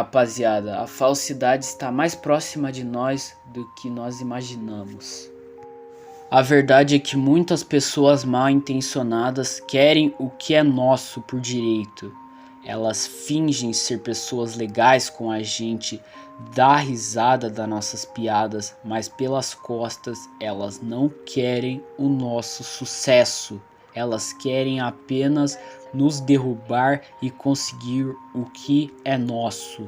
rapaziada, a falsidade está mais próxima de nós do que nós imaginamos. A verdade é que muitas pessoas mal intencionadas querem o que é nosso por direito. Elas fingem ser pessoas legais com a gente, dá risada das nossas piadas, mas pelas costas elas não querem o nosso sucesso. Elas querem apenas nos derrubar e conseguir o que é nosso.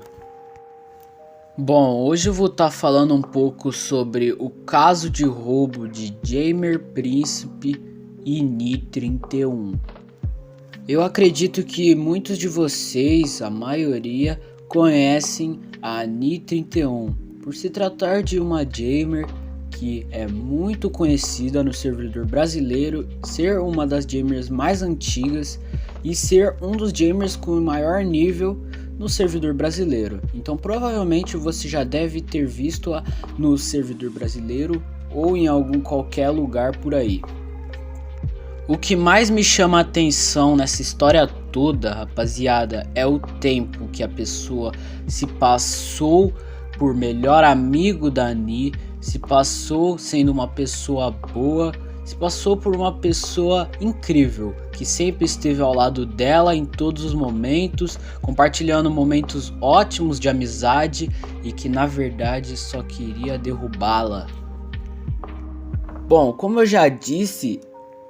Bom, hoje eu vou estar falando um pouco sobre o caso de roubo de Jamer Príncipe e Ni31. Eu acredito que muitos de vocês, a maioria, conhecem a Ni31 por se tratar de uma Jamer que é muito conhecida no servidor brasileiro, ser uma das Jamers mais antigas e ser um dos Jamers com o maior nível no servidor brasileiro. Então provavelmente você já deve ter visto-a no servidor brasileiro ou em algum qualquer lugar por aí. O que mais me chama a atenção nessa história toda, rapaziada, é o tempo que a pessoa se passou por melhor amigo da Ni, se passou sendo uma pessoa boa, se passou por uma pessoa incrível, que sempre esteve ao lado dela em todos os momentos, compartilhando momentos ótimos de amizade e que na verdade só queria derrubá-la. Bom, como eu já disse,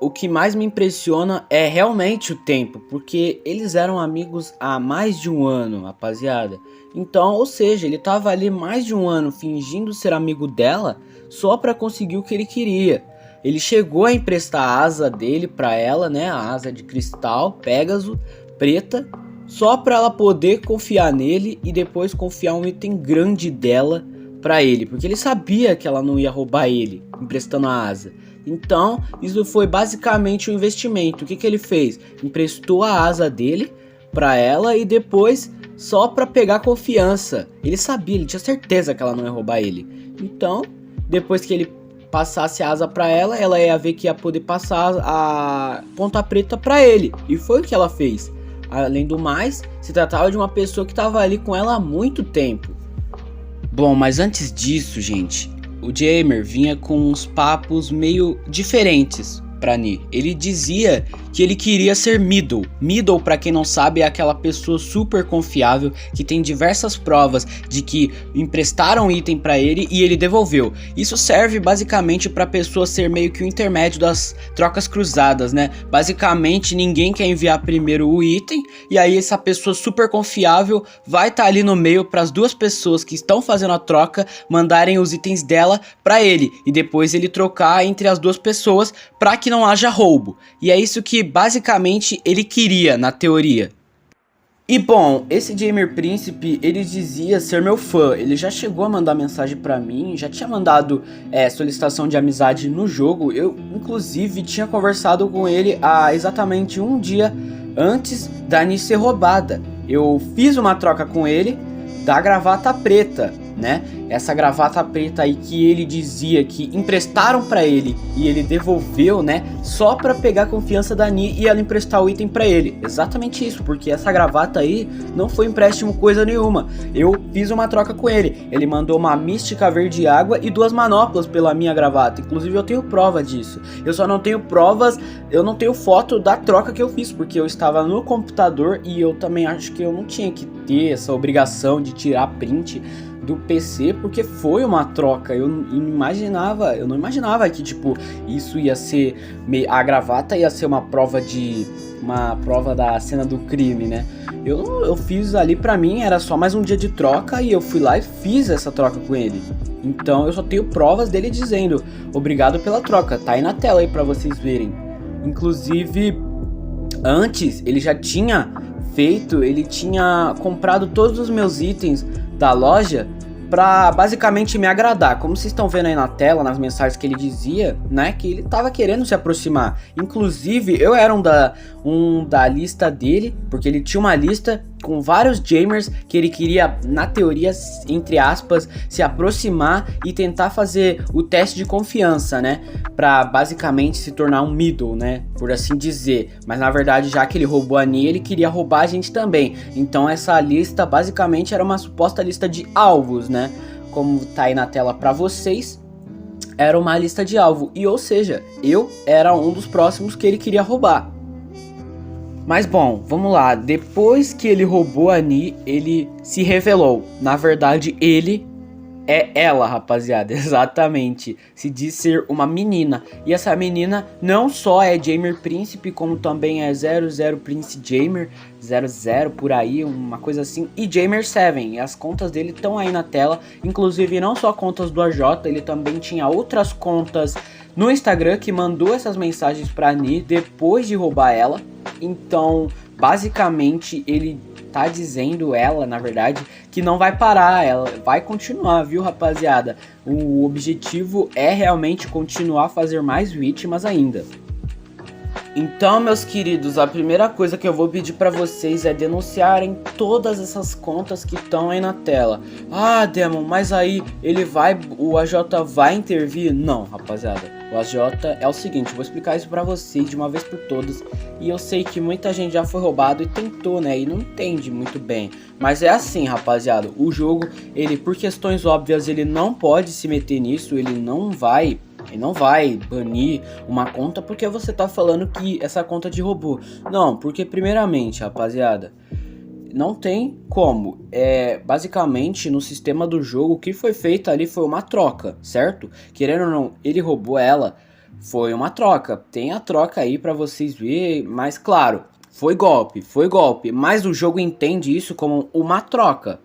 o que mais me impressiona é realmente o tempo, porque eles eram amigos há mais de um ano, rapaziada. Então, ou seja, ele tava ali mais de um ano fingindo ser amigo dela só pra conseguir o que ele queria. Ele chegou a emprestar a asa dele pra ela, né, a asa de cristal, Pégaso, preta, só pra ela poder confiar nele e depois confiar um item grande dela pra ele, porque ele sabia que ela não ia roubar ele, emprestando a asa. Então, isso foi basicamente um investimento. O que que ele fez? Emprestou a asa dele pra ela e depois só pra pegar confiança. Ele sabia, ele tinha certeza que ela não ia roubar ele. Então, depois que ele passasse a asa pra ela, ela ia ver que ia poder passar a ponta preta pra ele. E foi o que ela fez. Além do mais, se tratava de uma pessoa que tava ali com ela há muito tempo. Bom, mas antes disso, gente, o Jamer vinha com uns papos meio diferentes pra Ni. Ele dizia que ele queria ser middle. Middle, pra quem não sabe, é aquela pessoa super confiável que tem diversas provas de que emprestaram item pra ele e ele devolveu. Isso serve basicamente pra pessoa ser meio que o intermédio das trocas cruzadas, né? Basicamente ninguém quer enviar primeiro o item e aí essa pessoa super confiável vai estar ali no meio para as duas pessoas que estão fazendo a troca mandarem os itens dela pra ele e depois ele trocar entre as duas pessoas pra que não haja roubo. E é isso que basicamente ele queria na teoria. E bom, esse Jamer Príncipe, ele dizia ser meu fã. Ele já chegou a mandar mensagem pra mim, já tinha mandado solicitação de amizade no jogo. Eu inclusive tinha conversado com ele há exatamente um dia antes da Ni ser roubada. Eu fiz uma troca com ele da gravata preta, né? Essa gravata preta aí que ele dizia que emprestaram pra ele e ele devolveu, né? Só pra pegar a confiança da Ni e ela emprestar o item pra ele. Exatamente isso, porque essa gravata aí não foi empréstimo coisa nenhuma. Eu fiz uma troca com ele. Ele mandou uma mística verde água e 2 manoplas pela minha gravata. Inclusive eu tenho prova disso. Eu só não tenho provas, eu não tenho foto da troca que eu fiz, porque eu estava no computador e eu também acho que eu não tinha que ter essa obrigação de tirar print do PC, porque foi uma troca. Eu não imaginava que tipo isso ia ser a gravata ia ser uma prova da cena do crime, né? Eu fiz ali, pra mim era só mais um dia de troca e eu fui lá e fiz essa troca com ele. Então eu só tenho provas dele dizendo obrigado pela troca. Tá aí na tela aí pra vocês verem. Inclusive antes ele já tinha feito, ele tinha comprado todos os meus itens da loja pra basicamente me agradar. Como vocês estão vendo aí na tela, nas mensagens que ele dizia, né, que ele tava querendo se aproximar. Inclusive, eu era um da lista dele, porque ele tinha uma lista com vários gamers que ele queria, na teoria, entre aspas, se aproximar e tentar fazer o teste de confiança, né? Pra basicamente se tornar um middle, né? Por assim dizer. Mas na verdade, já que ele roubou a Nea, ele queria roubar a gente também. Então essa lista basicamente era uma suposta lista de alvos, né? Como tá aí na tela pra vocês, era uma lista de alvo. E ou seja, eu era um dos próximos que ele queria roubar. Mas bom, vamos lá, depois que ele roubou a Nea, ele se revelou. Na verdade, ele é ela, rapaziada, exatamente. Se diz ser uma menina. E essa menina não só é Jamer Príncipe, como também é 00 Prince Jamer, 00 por aí, uma coisa assim. E Jamer 7, e as contas dele estão aí na tela. Inclusive não só contas do AJ, ele também tinha outras contas no Instagram que mandou essas mensagens pra Nea depois de roubar ela. Então, basicamente, ele tá dizendo, ela, na verdade, que não vai parar, ela vai continuar, viu, rapaziada? O objetivo é realmente continuar a fazer mais vítimas ainda. Então, meus queridos, a primeira coisa que eu vou pedir pra vocês é denunciarem todas essas contas que estão aí na tela. Ah, Demon, mas aí o AJ vai intervir? Não, rapaziada. O AJ é o seguinte, vou explicar isso pra vocês de uma vez por todas. E eu sei que muita gente já foi roubado e tentou, né, e não entende muito bem. Mas é assim, rapaziada, o jogo, ele, por questões óbvias, ele não pode se meter nisso, ele não vai banir uma conta porque você tá falando que essa conta te roubou. Não, porque primeiramente, rapaziada, não tem como. Basicamente, no sistema do jogo, o que foi feito ali foi uma troca, certo? Querendo ou não, ele roubou ela, foi uma troca. Tem a troca aí pra vocês verem, mas claro, foi golpe. Mas o jogo entende isso como uma troca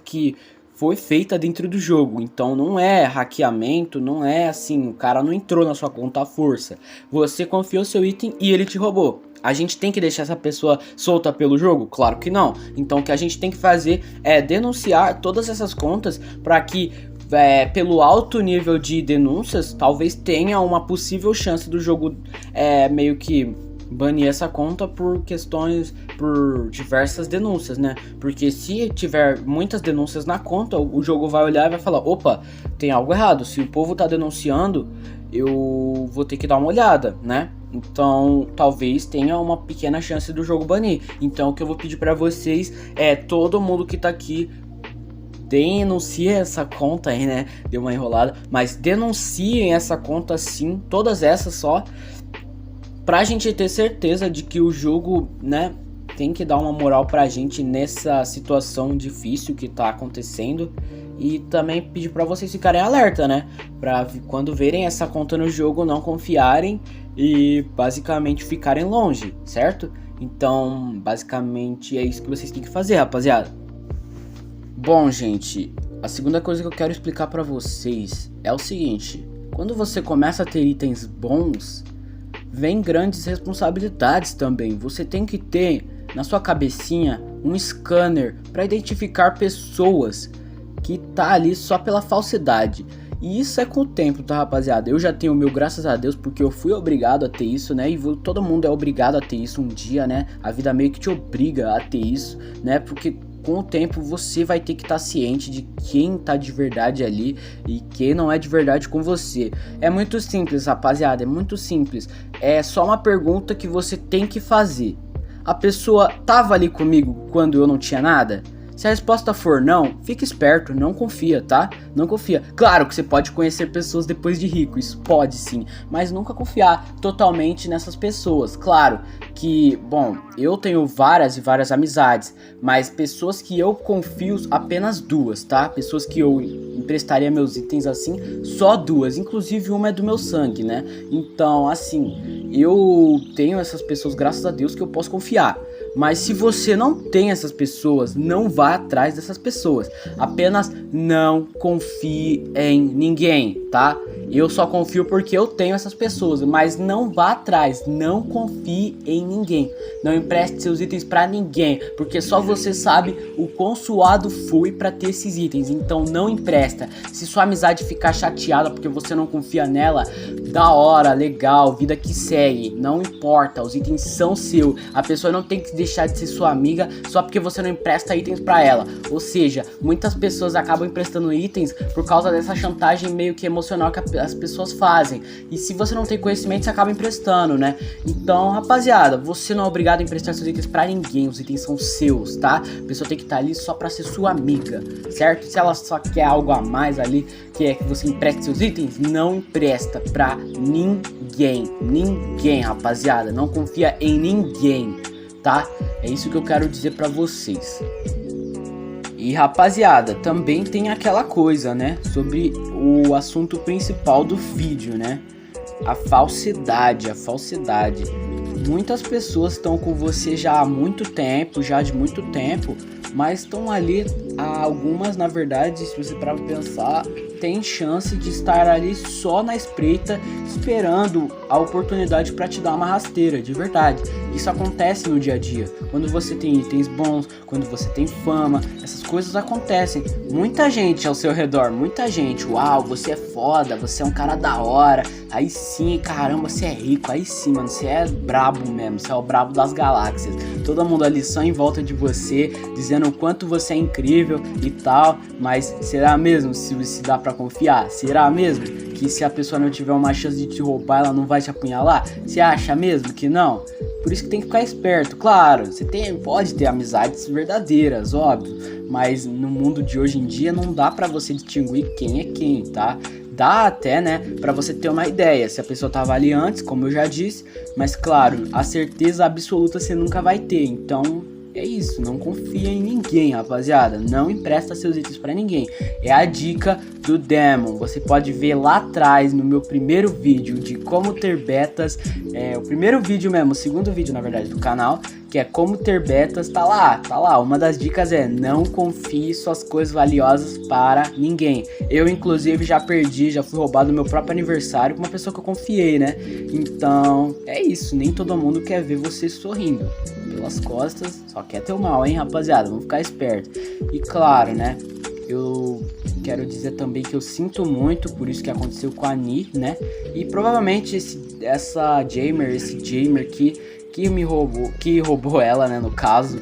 que foi feita dentro do jogo, então não é hackeamento, não é assim, o cara não entrou na sua conta à força. Você confiou seu item e ele te roubou. A gente tem que deixar essa pessoa solta pelo jogo? Claro que não. Então o que a gente tem que fazer é denunciar todas essas contas para que pelo alto nível de denúncias, talvez tenha uma possível chance do jogo meio que banir essa conta por diversas denúncias, né? Porque se tiver muitas denúncias na conta, o jogo vai olhar e vai falar, opa, tem algo errado, se o povo tá denunciando, eu vou ter que dar uma olhada, né? Então, talvez tenha uma pequena chance do jogo banir. Então, o que eu vou pedir pra vocês é, todo mundo que tá aqui, denuncie essa conta aí, né? Deu uma enrolada, mas denunciem essa conta sim, todas essas só, pra gente ter certeza de que o jogo, né, tem que dar uma moral pra gente nessa situação difícil que tá acontecendo. E também pedir pra vocês ficarem alerta, né, pra quando verem essa conta no jogo não confiarem e basicamente ficarem longe, certo? Então, basicamente é isso que vocês têm que fazer, rapaziada. Bom, gente, a segunda coisa que eu quero explicar pra vocês é o seguinte: quando você começa a ter itens bons, vem grandes responsabilidades também. Você tem que ter na sua cabecinha um scanner para identificar pessoas que tá ali só pela falsidade. E isso é com o tempo, tá, rapaziada? Eu já tenho o meu, graças a Deus, porque eu fui obrigado a ter isso, né? E todo mundo é obrigado a ter isso um dia, né? A vida meio que te obriga a ter isso, né? Porque com o tempo você vai ter que estar ciente de quem tá de verdade ali e quem não é de verdade com você. É muito simples, rapaziada, é muito simples. É só uma pergunta que você tem que fazer. A pessoa tava ali comigo quando eu não tinha nada? Se a resposta for não, fica esperto, não confia, tá? Não confia. Claro que você pode conhecer pessoas depois de rico, isso pode sim, mas nunca confiar totalmente nessas pessoas. Claro que, bom, eu tenho várias e várias amizades, mas pessoas que eu confio apenas duas, tá? Pessoas que eu emprestaria meus itens assim, só duas, inclusive uma é do meu sangue, né? Então, assim, eu tenho essas pessoas, graças a Deus, que eu posso confiar. Mas se você não tem essas pessoas, não vá atrás dessas pessoas. Apenas não confie em ninguém, tá? Eu só confio porque eu tenho essas pessoas, mas não vá atrás, não confie em ninguém. Não empreste seus itens pra ninguém, porque só você sabe o quão suado foi pra ter esses itens. Então não empresta. Se sua amizade ficar chateada porque você não confia nela, da hora, legal, vida que segue, não importa, os itens são seus. A pessoa não tem que deixar de ser sua amiga só porque você não empresta itens pra ela. Ou seja, muitas pessoas acabam emprestando itens por causa dessa chantagem meio que emocional que as pessoas fazem. E se você não tem conhecimento, você acaba emprestando, né? Então, rapaziada, você não é obrigado a emprestar seus itens pra ninguém. Os itens são seus, tá? A pessoa tem que estar ali só pra ser sua amiga, certo? Se ela só quer algo a mais ali, que é que você empreste seus itens, não empresta pra ninguém. Ninguém, rapaziada. Não confia em ninguém, tá? É isso que eu quero dizer pra vocês. E rapaziada, também tem aquela coisa, né? Sobre o assunto principal do vídeo, né? A falsidade, a falsidade. Muitas pessoas estão com você já há muito tempo, mas estão ali, algumas na verdade, se você parar pra pensar, tem chance de estar ali só na espreita, esperando a oportunidade para te dar uma rasteira, de verdade. Isso acontece no dia a dia, quando você tem itens bons, quando você tem fama, essas coisas acontecem. Muita gente ao seu redor, muita gente, uau, você é foda, você é um cara da hora, aí sim, caramba, você é rico, aí sim, mano, você é brabo mesmo, você é o brabo das galáxias. Todo mundo ali só em volta de você, dizendo o quanto você é incrível e tal, mas será mesmo se dá pra confiar? Será mesmo que se a pessoa não tiver uma chance de te roubar, ela não vai te apunhalar? Você acha mesmo que não? Por isso que tem que ficar esperto. Claro, você pode ter amizades verdadeiras, óbvio, mas no mundo de hoje em dia não dá pra você distinguir quem é quem, tá? Dá até, né, pra você ter uma ideia se a pessoa tava ali antes, como eu já disse, mas claro, a certeza absoluta você nunca vai ter. Então é isso, não confia em ninguém, rapaziada. Não empresta seus itens pra ninguém. É a dica do Demon. Você pode ver lá atrás no meu primeiro vídeo de como ter betas. O primeiro vídeo mesmo, o segundo vídeo na verdade do canal, que é como ter betas, tá lá. Uma das dicas é: não confie suas coisas valiosas para ninguém. Eu inclusive já fui roubado no meu próprio aniversário com uma pessoa que eu confiei, né? Então é isso, nem todo mundo quer ver você sorrindo pelas costas, só quer ter o mal, hein, rapaziada? Vamos ficar esperto. E claro, né, eu quero dizer também que eu sinto muito por isso que aconteceu com a Ni, né? E provavelmente esse Jamer que roubou ela, né, no caso,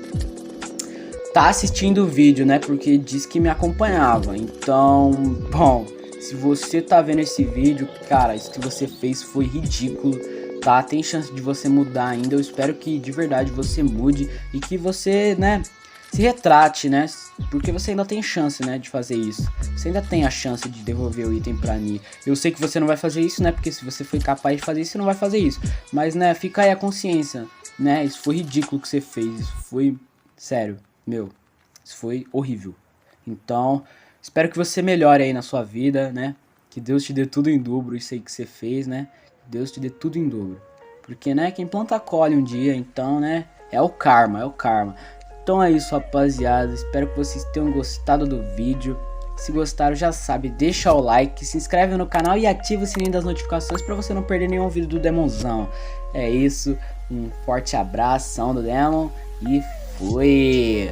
tá assistindo o vídeo, né, porque disse que me acompanhava. Então, bom, se você tá vendo esse vídeo, cara, isso que você fez foi ridículo, tá? Tem chance de você mudar ainda. Eu espero que de verdade você mude e que você, né, se retrate, né? Porque você ainda tem chance, né, de fazer isso. Você ainda tem a chance de devolver o item pra Ni. Eu sei que você não vai fazer isso, né? Porque se você foi capaz de fazer isso, você não vai fazer isso. Mas, né, fica aí a consciência, né? Isso foi ridículo que você fez. Isso foi, sério, meu, isso foi horrível. Então, espero que você melhore aí na sua vida, né? Que Deus te dê tudo em dobro, isso aí que você fez, né? Deus te dê tudo em dobro. Porque, né, quem planta colhe um dia, então, né, é o karma, é o karma. Então é isso, rapaziada, espero que vocês tenham gostado do vídeo. Se gostaram, já sabe, deixa o like, se inscreve no canal e ativa o sininho das notificações para você não perder nenhum vídeo do Demonzão. É isso, um forte abração do Demon e fui!